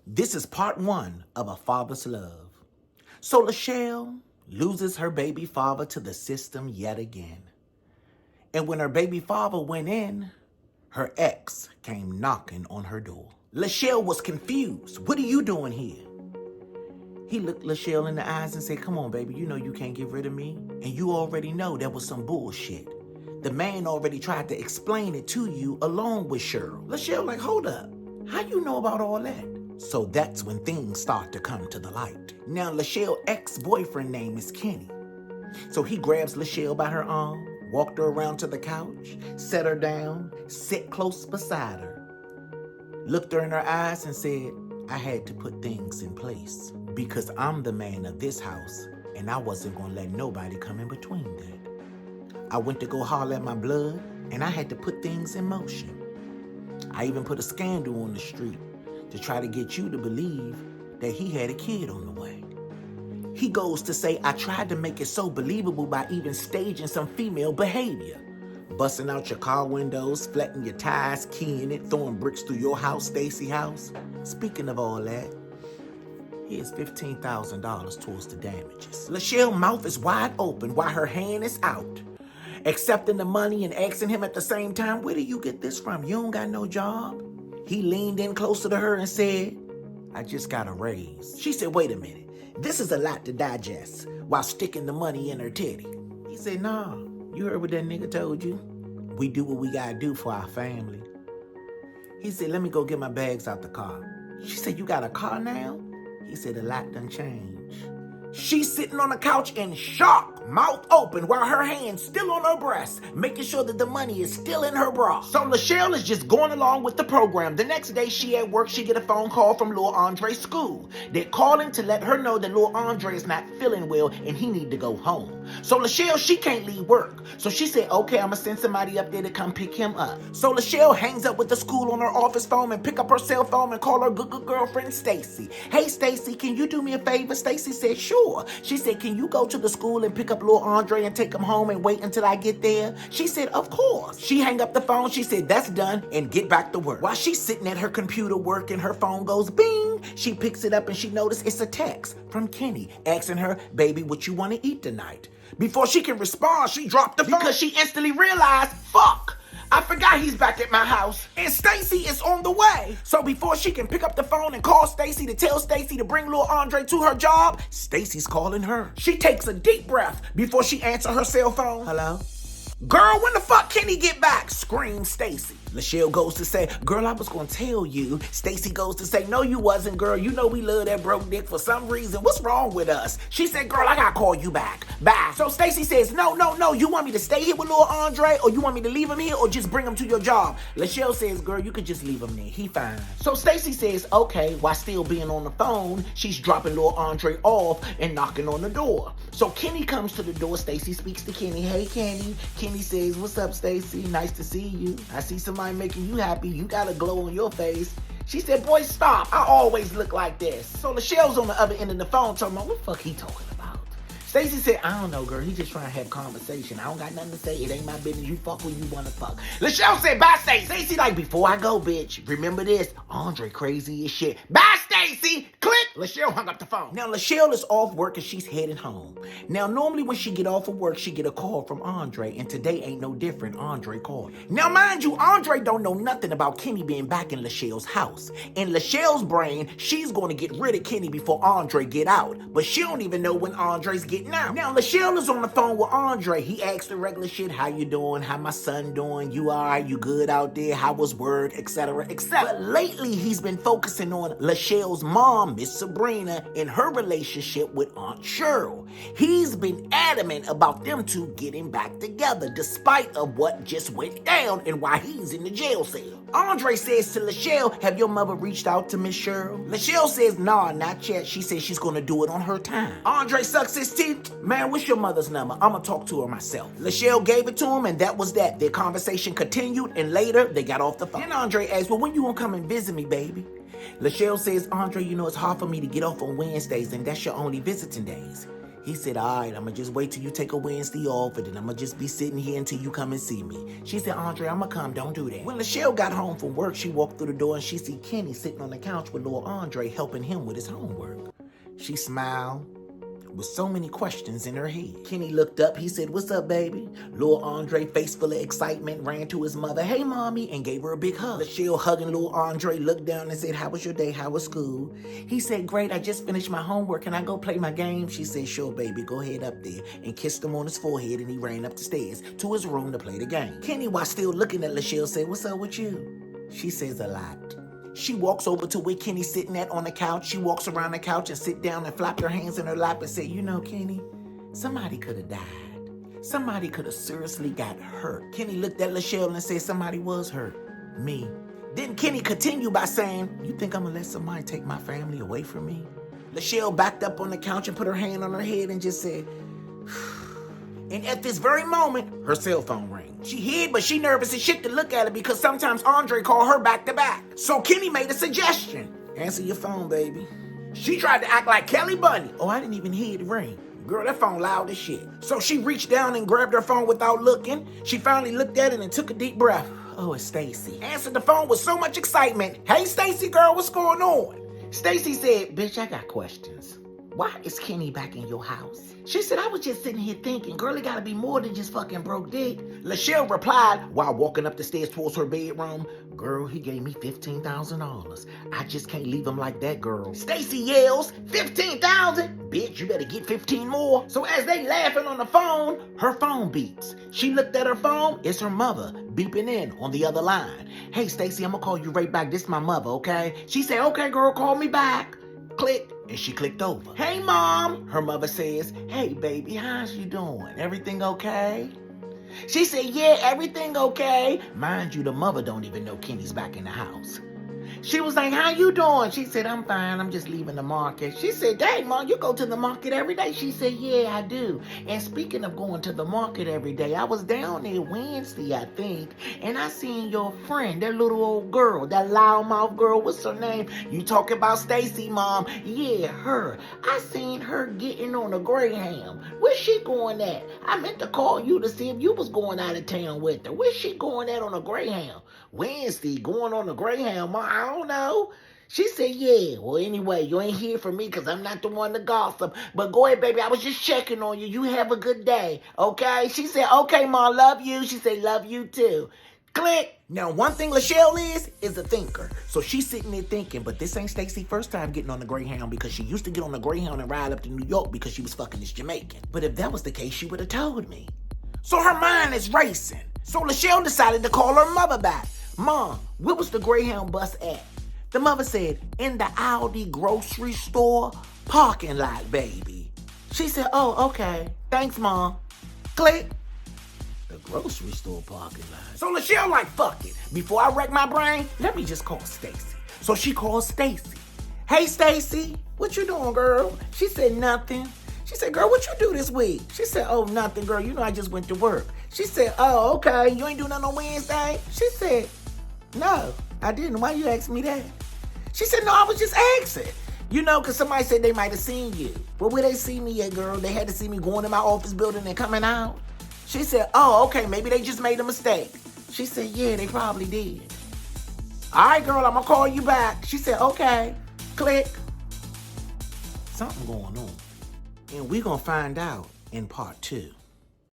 This is part one of A Father's Love. So Lachelle loses her baby father to the system yet again. And when her baby father went in, her ex came knocking on her door. Lachelle was confused. What are you doing here? He looked Lachelle in the eyes and said, come on, baby, you know you can't get rid of me. And you already know that was some bullshit. The man already tried to explain it to you along with Cheryl. Lachelle like, hold up. How you know about all that? So that's when things start to come to the light. Now, Lachelle's ex-boyfriend name is Kenny. So he grabs Lachelle by her arm, walked her around to the couch, set her down, sit close beside her, looked her in her eyes and said, I had to put things in place because I'm the man of this house and I wasn't going to let nobody come in between that. I went to go holler at my blood and I had to put things in motion. I even put a scandal on the street to try to get you to believe that he had a kid on the way. He goes to say, I tried to make it so believable by even staging some female behavior. Busting out your car windows, flattening your tires, keying it, throwing bricks through your house, Stacy house. Speaking of all that, here's $15,000 towards the damages. Lachelle's mouth is wide open while her hand is out, accepting the money and asking him at the same time, where do you get this from? You don't got no job? He leaned in closer to her and said, I just got a raise. She said, wait a minute. This is a lot to digest while sticking the money in her titty. He said, nah, you heard what that nigga told you? We do what we gotta do for our family. He said, let me go get my bags out the car. She said, you got a car now? He said, a lot done changed. She's sitting on the couch in shock, mouth open, while her hand's still on her breast, making sure that the money is still in her bra. So Lachelle is just going along with the program. The next day she at work, she get a phone call from Lil Andre's school. They're calling to let her know that Lil Andre is not feeling well and he need to go home. So Lachelle, she can't leave work. So she said, okay, I'm gonna send somebody up there to come pick him up. So Lachelle hangs up with the school on her office phone and pick up her cell phone and call her good girlfriend, Stacy. Hey, Stacy, can you do me a favor? Stacy said, sure. She said, can you go to the school and pick up Lil Andre and take him home and wait until I get there? She said, of course. She hang up the phone. She said, that's done, and get back to work. While she's sitting at her computer working, her phone goes bing. She picks it up and she notices it's a text from Kenny asking her, baby, what you want to eat tonight? Before she can respond, she dropped the phone because she instantly realized, fuck, I forgot he's back at my house and Stacy is on the way. So before she can pick up the phone and call Stacy to tell Stacy to bring Lil Andre to her job, Stacy's calling her. She takes a deep breath before she answers her cell phone. Hello? Girl, when the fuck Kenny get back? Screams Stacy. Lachelle goes to say, girl, I was gonna tell you. Stacy goes to say, no, you wasn't, girl. You know we love that broke dick for some reason. What's wrong with us? She said, girl, I gotta call you back. Bye. So Stacy says, no. You want me to stay here with Lil Andre, or you want me to leave him here, or just bring him to your job? Lachelle says, girl, you could just leave him there. He fine. So Stacy says, okay, while still being on the phone, she's dropping Lil Andre off and knocking on the door. So Kenny comes to the door. Stacy speaks to Kenny. Hey, Kenny. Kenny says, what's up, Stacy? Nice to see you. I see somebody making you happy. You got a glow on your face. She said, boy, stop. I always look like this. So Lachelle's on the other end of the phone talking about, what the fuck he talking about? Stacy said, I don't know, girl. He just trying to have conversation. I don't got nothing to say. It ain't my business. You fuck when you want to fuck. Lachelle said, bye, Stacy. Stacy like, before I go, bitch, remember this. Andre crazy as shit. Bye, Stacy. Click. Lachelle hung up the phone. Now, Lachelle is off work and she's heading home. Now, normally when she get off of work, she get a call from Andre. And today ain't no different. Andre called. Now, mind you, Andre don't know nothing about Kenny being back in Lachelle's house. In Lachelle's brain, she's going to get rid of Kenny before Andre get out. But she don't even know when Andre's getting out. Now, Lachelle is on the phone with Andre. He asked the regular shit, how you doing? How my son doing? You all right? You good out there? How was work? Etc. Etc. But lately, he's been focusing on Lachelle's mom, Miss Sabrina, and her relationship with Aunt Cheryl. He's been adamant about them two getting back together, despite of what just went down and why he's in the jail cell. Andre says to Lachelle, have your mother reached out to Miss Cheryl? Lachelle says, nah, not yet. She says she's gonna do it on her time. Andre sucks his teeth. Man, what's your mother's number? I'm gonna talk to her myself. Lachelle gave it to him, and that was that. Their conversation continued, and later they got off the phone. Then Andre asked, well, when you gonna come and visit me, baby? Lachelle says, Andre, you know, it's hard for me to get off on Wednesdays, and that's your only visiting days. He said, all right, I'm going to just wait till you take a Wednesday off, and then I'm going to just be sitting here until you come and see me. She said, Andre, I'm going to come. Don't do that. When Lachelle got home from work, she walked through the door, and she see Kenny sitting on the couch with little Andre helping him with his homework. She smiled with so many questions in her head. Kenny looked up. He said, what's up, baby? Little Andre, face full of excitement, ran to his mother, hey, mommy, and gave her a big hug. Lachelle, hugging little Andre, looked down and said, how was your day? How was school? He said, great, I just finished my homework. Can I go play my game? She said, sure, baby, go ahead up there, and kissed him on his forehead, and he ran up the stairs to his room to play the game. Kenny, while still looking at Lachelle, said, what's up with you? She says a lot. She walks over to where Kenny's sitting at on the couch. She walks around the couch and sit down and flap her hands in her lap and say, you know, Kenny, somebody could have died. Somebody could have seriously got hurt. Kenny looked at Lachelle and said, somebody was hurt. Me. Then Kenny continued by saying, you think I'm going to let somebody take my family away from me? Lachelle backed up on the couch and put her hand on her head and just said, and at this very moment, her cell phone rang. She hid, but she nervous as shit to look at it because sometimes Andre called her back to back. So Kenny made a suggestion. Answer your phone, baby. She tried to act like Kelly Bunny. Oh, I didn't even hear it ring. Girl, that phone loud as shit. So she reached down and grabbed her phone without looking. She finally looked at it and took a deep breath. Oh, it's Stacy. Answered the phone with so much excitement. Hey, Stacy, girl, what's going on? Stacy said, bitch, I got questions. Why is Kenny back in your house? She said, I was just sitting here thinking, girl, it gotta be more than just fucking broke dick. Lachelle replied while walking up the stairs towards her bedroom, girl, he gave me $15,000. I just can't leave him like that, girl. Stacy yells, 15,000? Bitch, you better get 15 more. So as they laughing on the phone, her phone beeps. She looked at her phone, it's her mother beeping in on the other line. Hey, Stacy, I'm gonna call you right back. This is my mother, okay? She said, okay, girl, call me back. Click, and she clicked over. Hey, Mom, her mother says, hey, baby, how's you doing? Everything okay? She said, yeah, everything okay. Mind you, the mother don't even know Kenny's back in the house. She was like, how you doing? She said, I'm fine. I'm just leaving the market. She said, dang, Mom, you go to the market every day? She said, yeah, I do. And speaking of going to the market every day, I was down there Wednesday, I think, and I seen your friend, that little old girl, that loudmouth girl. What's her name? You talking about Stacy, Mom? Yeah, her. I seen her getting on a Greyhound. Where's she going at? I meant to call you to see if you was going out of town with her. Where's she going at on a Greyhound? Wednesday, going on a Greyhound, Mom? I don't know. She said, yeah. Well, anyway, you ain't here for me because I'm not the one to gossip. But go ahead, baby. I was just checking on you. You have a good day, okay? She said, okay, Mom, love you. She said, love you too. Click. Now, one thing Lachelle is a thinker. So she's sitting there thinking, but this ain't Stacy's first time getting on the Greyhound because she used to get on the Greyhound and ride up to New York because she was fucking this Jamaican. But if that was the case, she would have told me. So her mind is racing. So Lachelle decided to call her mother back. Mom, where was the Greyhound bus at? The mother said, in the Aldi grocery store parking lot, baby. She said, oh, okay. Thanks, Mom. Click. The grocery store parking lot. So Lachelle like, fuck it. Before I wreck my brain, let me just call Stacy. So she called Stacy. Hey, Stacy, what you doing, girl? She said, nothing. She said, girl, what you do this week? She said, oh, nothing, girl. You know I just went to work. She said, oh, okay. You ain't do nothing on Wednesday? She said, no, I didn't. Why you ask me that? She said, no, I was just asking. You know, because somebody said they might have seen you. But where they see me at, girl? They had to see me going in my office building and coming out. She said, oh, okay, maybe they just made a mistake. She said, yeah, they probably did. All right, girl, I'm going to call you back. She said, okay. Click. Something going on. And we're going to find out in part 2.